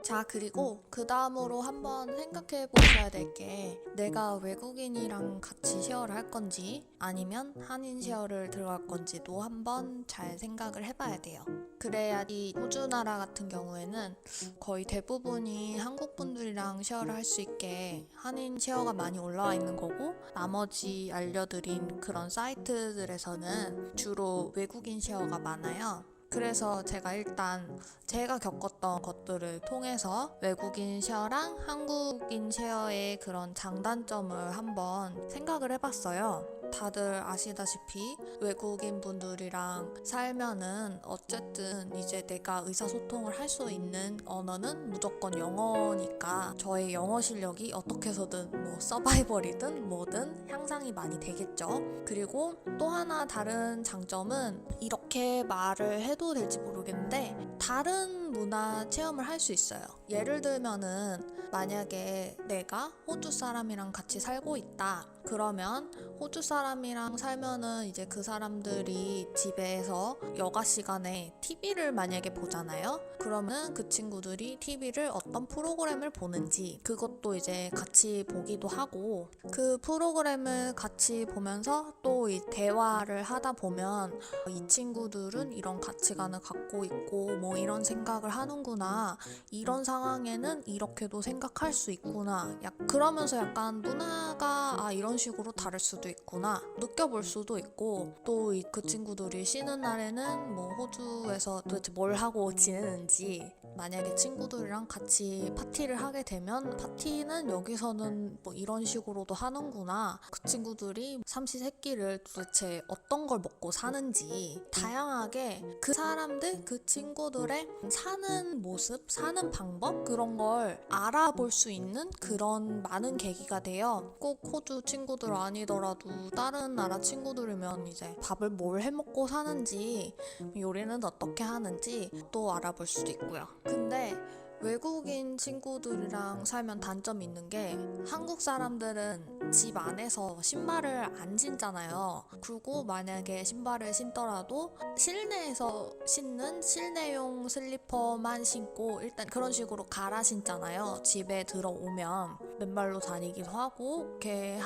자, 그리고 그 다음으로 한번 생각해 보셔야 될 게 내가 외국인이랑 같이 쉐어를 할 건지 아니면 한인 쉐어를 들어갈 건지도 한번 잘 생각을 해봐야 돼요. 그래야 이 호주 나라 같은 경우에는 거의 대부분이 한국 분들이랑 쉐어를 할 수 있게 한인 쉐어가 많이 올라와 있는 거고, 나머지 알려드린 그런 사이트들에서는 주로 외국인 쉐어가 많아요. 그래서 제가 일단 제가 겪었던 것들을 통해서 외국인 쉐어랑 한국인 쉐어의 그런 장단점을 한번 생각을 해봤어요. 다들 아시다시피 외국인 분들이랑 살면은 어쨌든 이제 내가 의사소통을 할 수 있는 언어는 무조건 영어니까 저의 영어 실력이 어떻게 해서든 뭐 서바이벌이든 뭐든 향상이 많이 되겠죠. 그리고 또 하나 다른 장점은 이렇게 말을 해도 될지 모르겠는데 다른 문화 체험을 할 수 있어요. 예를 들면은 만약에 내가 호주 사람이랑 같이 살고 있다. 그러면 호주 사람이랑 살면은 이제 그 사람들이 집에서 여가 시간에 TV를 만약에 보잖아요. 그러면 그 친구들이 TV를 어떤 프로그램을 보는지 그것도 이제 같이 보기도 하고, 그 프로그램을 같이 보면서 또 이 대화를 하다 보면 이 친구들은 이런 가치관을 갖고 있고 뭐 이런 생각을 하는구나, 이런 상황에는 이렇게도 생각할 수 있구나, 그러면서 약간 문화가 이런 식으로 다를 수도 있구나 느껴볼 수도 있고, 또 그 친구들이 쉬는 날에는 뭐 호주에서 도대체 뭘 하고 지내는지, 만약에 친구들이랑 같이 파티를 하게 되면 파티는 여기서는 뭐 이런 식으로도 하는구나, 그 친구들이 삼시세끼를 도대체 어떤 걸 먹고 사는지 다양하게 그 사람들, 그 친구들의 사는 모습, 사는 방법, 그런 걸 알아볼 수 있는 그런 많은 계기가 돼요. 꼭 호주 친구들 아니더라도 다른 나라 친구들이면 이제 밥을 뭘 해먹고 사는지, 요리는 어떻게 하는지 또 알아볼 수도 있고요. 근데 외국인 친구들이랑 살면 단점이 있는 게, 한국 사람들은 집 안에서 신발을 안 신잖아요. 그리고 만약에 신발을 신더라도 실내에서 신는 실내용 슬리퍼만 신고 일단 그런 식으로 갈아 신잖아요. 집에 들어오면 맨발로 다니기도 하고 이렇게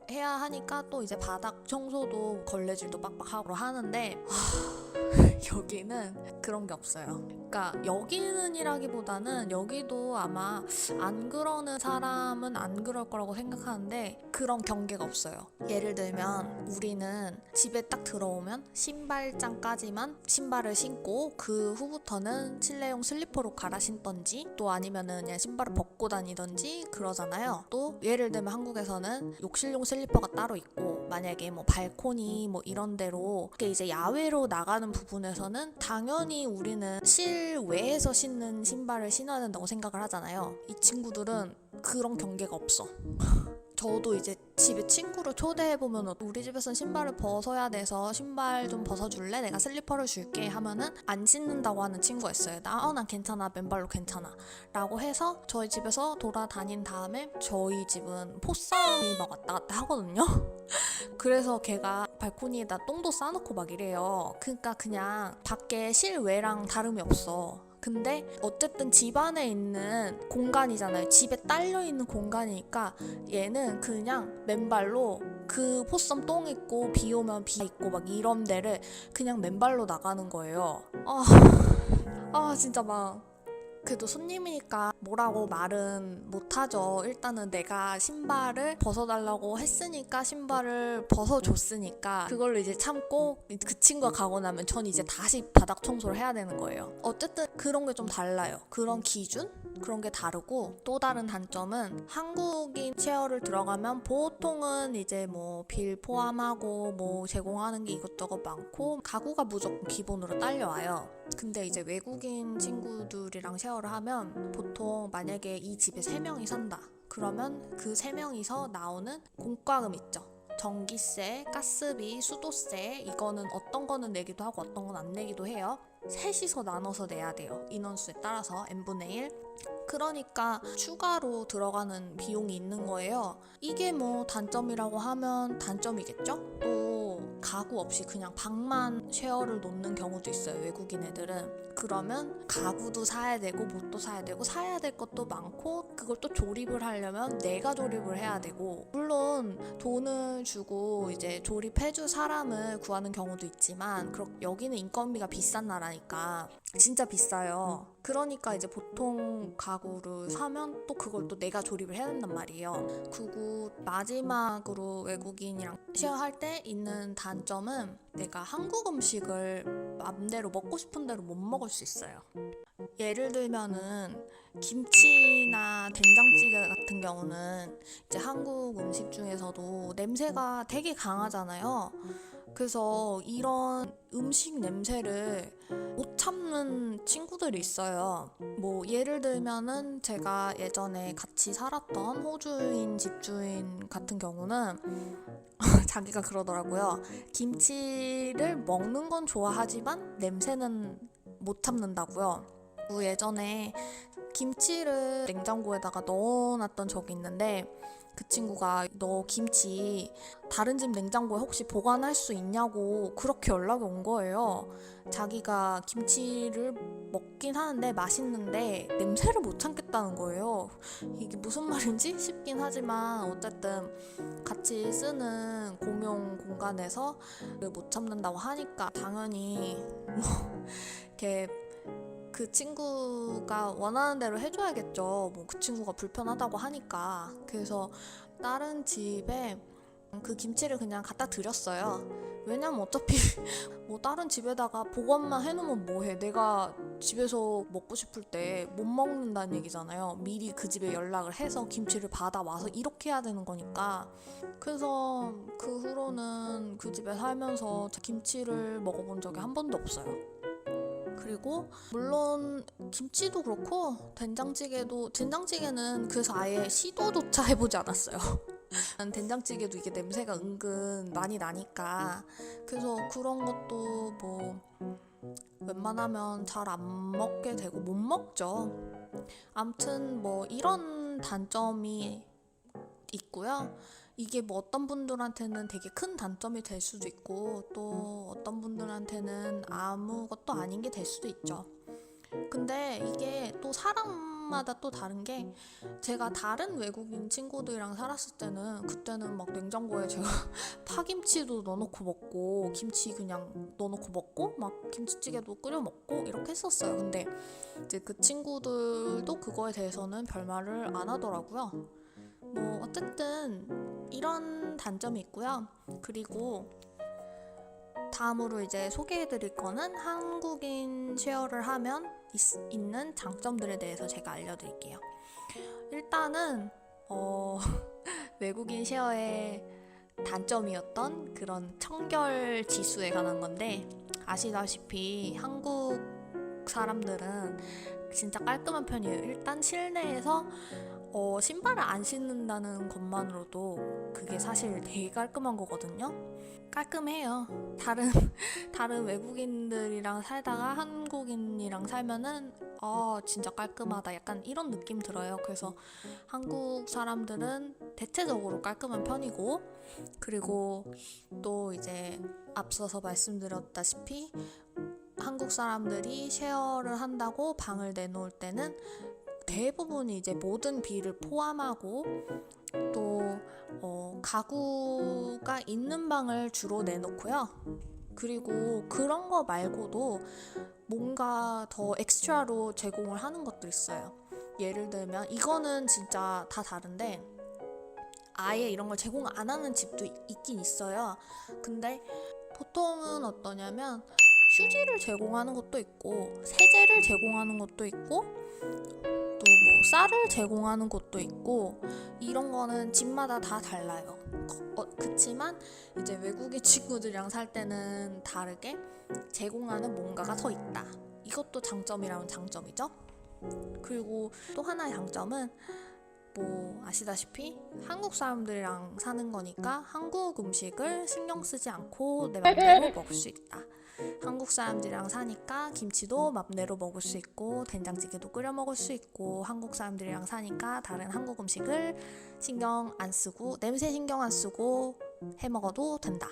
해야 하니까 또 이제 바닥 청소도 걸레질도 빡빡하고 하는데 여기는 그런 게 없어요. 그러니까 여기는이라기보다는 여기도 아마 안 그러는 사람은 안 그럴 거라고 생각하는데 그런 경계가 없어요. 예를 들면 우리는 집에 딱 들어오면 신발장까지만 신발을 신고 그 후부터는 실내용 슬리퍼로 갈아 신던지 또 아니면은 그냥 신발을 벗고 다니던지 그러잖아요. 또 예를 들면 한국에서는 욕실용 슬리퍼가 따로 있고, 만약에 뭐 발코니 뭐 이런 데로 이제 야외로 나가는 부분에서는 당연히 우리는 실외에서 신는 신발을 신어야 된다고 생각을 하잖아요. 이 친구들은 그런 경계가 없어. 저도 이제 집에 친구를 초대해보면 우리 집에서는 신발을 벗어야 돼서 신발 좀 벗어줄래? 내가 슬리퍼를 줄게 하면은 안 신는다고 하는 친구가 있어요. 난 괜찮아, 맨발로 괜찮아 라고 해서 저희 집에서 돌아다닌 다음에, 저희 집은 포싸움이 막 왔다 갔다 하거든요. 그래서 걔가 발코니에다 똥도 싸놓고 막 이래요. 그러니까 그냥 밖에 실외랑 다름이 없어. 근데 어쨌든 집 안에 있는 공간이잖아요. 집에 딸려있는 공간이니까 얘는 그냥 맨발로 그 포섬 똥 있고 비 오면 비 있고 막 이런 데를 그냥 맨발로 나가는 거예요. 진짜 막 그래도 손님이니까 뭐라고 말은 못하죠. 일단은 내가 신발을 벗어달라고 했으니까 신발을 벗어줬으니까 그걸로 이제 참고, 그 친구가 가고 나면 전 이제 다시 바닥 청소를 해야 되는 거예요. 어쨌든 그런 게 좀 달라요. 그런 기준? 그런 게 다르고, 또 다른 단점은 한국인 쉐어를 들어가면 보통은 이제 뭐 빌 포함하고 뭐 제공하는 게 이것저것 많고 가구가 무조건 기본으로 딸려와요. 근데 이제 외국인 친구들이랑 쉐어를 하면 보통 만약에 이 집에 3명이 산다. 그러면 그 3명이서 나오는 공과금 있죠. 전기세, 가스비, 수도세, 이거는 어떤 거는 내기도 하고 어떤 건 안 내기도 해요. 셋이서 나눠서 내야 돼요. 인원수에 따라서 n분의 1. 그러니까 추가로 들어가는 비용이 있는 거예요. 이게 뭐 단점이라고 하면 단점이겠죠? 또 가구 없이 그냥 방만 쉐어를 놓는 경우도 있어요, 외국인 애들은. 그러면 가구도 사야 되고 뭣도 사야 되고 사야 될 것도 많고, 그걸 또 조립을 하려면 내가 조립을 해야 되고, 물론 돈을 주고 이제 조립해줄 사람을 구하는 경우도 있지만 여기는 인건비가 비싼 나라니까 진짜 비싸요. 그러니까 이제 보통 가구를 사면 또 그걸 또 내가 조립을 해야 된단 말이에요. 그리고 마지막으로 외국인이랑 쉐어할 때 있는 단점은 내가 한국 음식을 맘대로 먹고 싶은 대로 못 먹을 수 있어요. 예를 들면은 김치나 된장찌개 같은 경우는 이제 한국 음식 중에서도 냄새가 되게 강하잖아요. 그래서 이런 음식 냄새를 못 참는 친구들이 있어요. 뭐 예를 들면은 제가 예전에 같이 살았던 호주인 집주인 같은 경우는 자기가 그러더라고요. 김치를 먹는 건 좋아하지만 냄새는 못 참는다고요. 예전에 김치를 냉장고에다가 넣어놨던 적이 있는데, 그 친구가 너 김치 다른 집 냉장고에 혹시 보관할 수 있냐고 그렇게 연락이 온 거예요. 자기가 김치를 먹긴 하는데 맛있는데 냄새를 못 참겠다는 거예요. 이게 무슨 말인지 싶긴 하지만 어쨌든 같이 쓰는 공용 공간에서 못 참는다고 하니까 당연히 이렇게 그 친구가 원하는 대로 해줘야겠죠. 뭐 그 친구가 불편하다고 하니까. 그래서 다른 집에 그 김치를 그냥 갖다 드렸어요. 왜냐면 어차피 뭐 다른 집에다가 보관만 해놓으면 뭐해. 내가 집에서 먹고 싶을 때 못 먹는다는 얘기잖아요. 미리 그 집에 연락을 해서 김치를 받아와서 이렇게 해야 되는 거니까. 그래서 그 후로는 그 집에 살면서 김치를 먹어본 적이 한 번도 없어요. 그리고 물론 김치도 그렇고 된장찌개는 그래서 아예 시도조차 해보지 않았어요. 된장찌개도 이게 냄새가 은근 많이 나니까. 그래서 그런 것도 뭐 웬만하면 잘 안 먹게 되고 못 먹죠. 아무튼 뭐 이런 단점이 있고요. 이게 뭐 어떤 분들한테는 되게 큰 단점이 될 수도 있고, 또 어떤 분들한테는 아무것도 아닌 게 될 수도 있죠. 근데 이게 또 사람마다 또 다른 게, 제가 다른 외국인 친구들이랑 살았을 때는 그때는 막 냉장고에 제가 파김치도 넣어놓고 먹고 김치 그냥 넣어놓고 먹고 막 김치찌개도 끓여 먹고 이렇게 했었어요. 근데 이제 그 친구들도 그거에 대해서는 별말을 안 하더라고요. 뭐 어쨌든 이런 단점이 있고요. 그리고 다음으로 이제 소개해드릴 거는 한국인 쉐어를 하면 있는 장점들에 대해서 제가 알려드릴게요. 일단은 외국인 쉐어의 단점이었던 그런 청결 지수에 관한 건데, 아시다시피 한국 사람들은 진짜 깔끔한 편이에요. 일단 실내에서 신발을 안 신는다는 것만으로도 그게 사실 되게 깔끔한 거거든요. 깔끔해요. 다른 외국인들이랑 살다가 한국인이랑 살면은 진짜 깔끔하다 약간 이런 느낌 들어요. 그래서 한국 사람들은 대체적으로 깔끔한 편이고, 그리고 또 이제 앞서서 말씀드렸다시피 한국 사람들이 쉐어를 한다고 방을 내놓을 때는 대부분이 이제 모든 비를 포함하고, 또 가구가 있는 방을 주로 내놓고요. 그리고 그런 거 말고도 뭔가 더 엑스트라로 제공을 하는 것도 있어요. 예를 들면 이거는 진짜 다 다른데, 아예 이런 걸 제공 안 하는 집도 있긴 있어요. 근데 보통은 어떠냐면 휴지를 제공하는 것도 있고 세제를 제공하는 것도 있고 또 뭐 쌀을 제공하는 곳도 있고, 이런 거는 집마다 다 달라요. 그치만 이제 외국인 친구들이랑 살 때는 다르게 제공하는 뭔가가 더 있다. 이것도 장점이라면 장점이죠. 그리고 또 하나의 장점은 뭐 아시다시피 한국 사람들이랑 사는 거니까 한국 음식을 신경 쓰지 않고 내 맘대로 먹을 수 있다. 한국 사람들이랑 사니까 김치도 맘대로 먹을 수 있고 된장찌개도 끓여 먹을 수 있고, 한국 사람들이랑 사니까 다른 한국 음식을 신경 안 쓰고 냄새 신경 안 쓰고 해 먹어도 된다.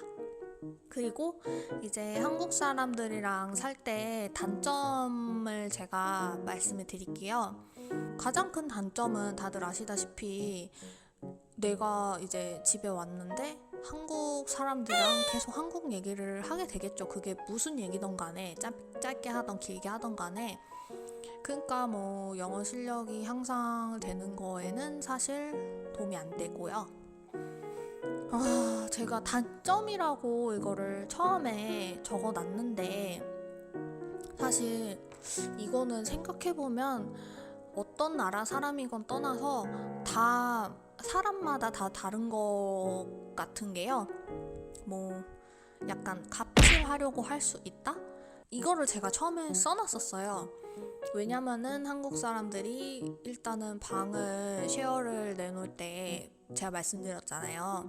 그리고 이제 한국 사람들이랑 살 때 단점을 제가 말씀을 드릴게요. 가장 큰 단점은 다들 아시다시피 내가 이제 집에 왔는데 한국 사람들이랑 계속 한국 얘기를 하게 되겠죠. 그게 무슨 얘기든 간에 짧게 하던 길게 하던 간에. 그러니까 뭐 영어 실력이 향상되는 거에는 사실 도움이 안 되고요. 제가 단점이라고 이거를 처음에 적어놨는데 사실 이거는 생각해보면 어떤 나라 사람이건 떠나서 다 사람마다 다 다른 것 같은 게요. 뭐 약간 갑질하려고 할 수 있다? 이거를 제가 처음에 써놨었어요. 왜냐면은 한국 사람들이 일단은 방을 쉐어를 내놓을 때 제가 말씀드렸잖아요.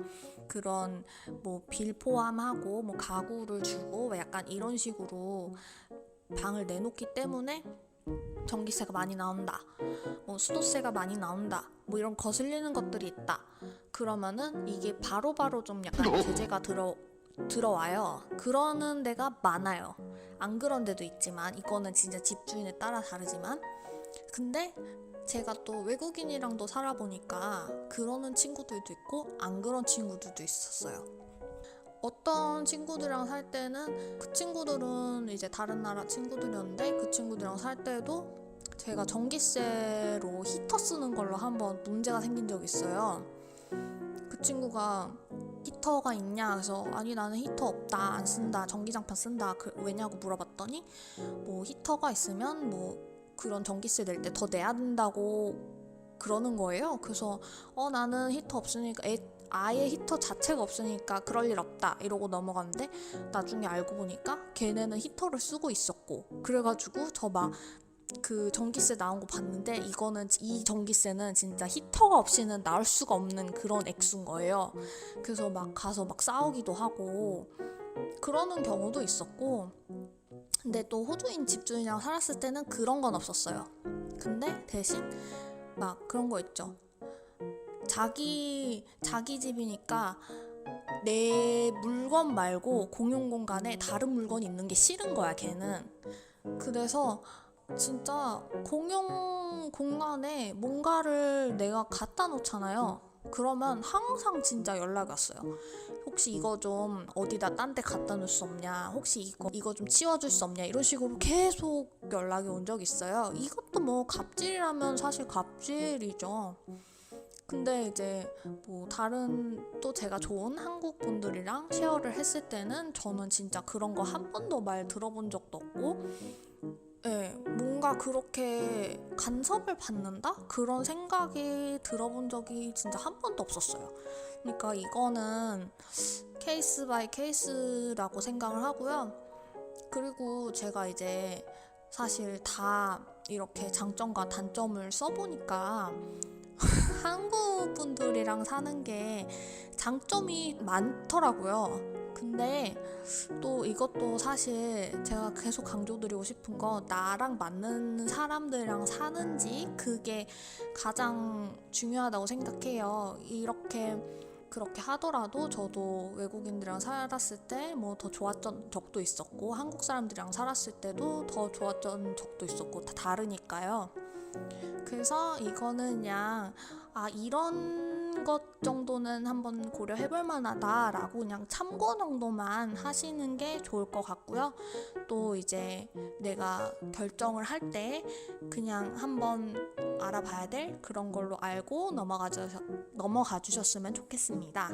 그런 뭐 빌 포함하고 뭐 가구를 주고 약간 이런 식으로 방을 내놓기 때문에 전기세가 많이 나온다, 뭐 수도세가 많이 나온다, 뭐 이런 거슬리는 것들이 있다. 그러면은 이게 바로바로 좀 약간 제재가 들어와요. 그러는 데가 많아요. 안 그런 데도 있지만 이거는 진짜 집주인에 따라 다르지만, 근데 제가 또 외국인이랑도 살아보니까 그러는 친구들도 있고 안 그런 친구들도 있었어요. 어떤 친구들이랑 살 때는 그 친구들은 이제 다른 나라 친구들이었는데 그 친구들이랑 살 때도 제가 전기세로 히터 쓰는 걸로 한번 문제가 생긴 적이 있어요. 그 친구가 히터가 있냐? 그래서 아니 나는 히터 없다, 안 쓴다, 전기장판 쓴다. 왜냐고 물어봤더니 뭐 히터가 있으면 뭐 그런 전기세 낼 때 더 내야 된다고 그러는 거예요. 그래서 나는 히터 없으니까 아예 히터 자체가 없으니까 그럴 일 없다 이러고 넘어갔는데 나중에 알고 보니까 걔네는 히터를 쓰고 있었고, 그래가지고 저 막 그 전기세 나온 거 봤는데 이 전기세는 진짜 히터가 없이는 나올 수가 없는 그런 액수인 거예요. 그래서 막 가서 막 싸우기도 하고 그러는 경우도 있었고, 근데 또 호주인 집주인이랑 살았을 때는 그런 건 없었어요. 근데 대신 막 그런 거 있죠. 자기 집이니까 내 물건 말고 공용 공간에 다른 물건이 있는 게 싫은 거야, 걔는. 그래서 진짜 공용 공간에 뭔가를 내가 갖다 놓잖아요. 그러면 항상 진짜 연락이 왔어요. 혹시 이거 좀 어디다 딴 데 갖다 놓을 수 없냐, 혹시 이거 좀 치워줄 수 없냐, 이런 식으로 계속 연락이 온 적이 있어요. 이것도 뭐 갑질이라면 사실 갑질이죠. 근데 이제 뭐 다른 또 제가 좋은 한국 분들이랑 쉐어를 했을 때는 저는 진짜 그런 거 한 번도 말 들어본 적도 없고, 뭔가 그렇게 간섭을 받는다? 그런 생각이 들어본 적이 진짜 한 번도 없었어요. 그러니까 이거는 케이스 바이 케이스라고 생각을 하고요. 그리고 제가 이제 사실 다 이렇게 장점과 단점을 써보니까 한국 분들이랑 사는 게 장점이 많더라고요. 근데 또 이것도 사실 제가 계속 강조드리고 싶은 건 나랑 맞는 사람들이랑 사는지, 그게 가장 중요하다고 생각해요. 그렇게 하더라도 저도 외국인들이랑 살았을 때 뭐 더 좋았던 적도 있었고 한국 사람들이랑 살았을 때도 더 좋았던 적도 있었고 다 다르니까요. 그래서 이거는 그냥 이런 것 정도는 한번 고려해볼 만하다라고 그냥 참고 정도만 하시는 게 좋을 것 같고요. 또 이제 내가 결정을 할 때 그냥 한번 알아봐야 될 그런 걸로 알고 넘어가 주셨으면 좋겠습니다.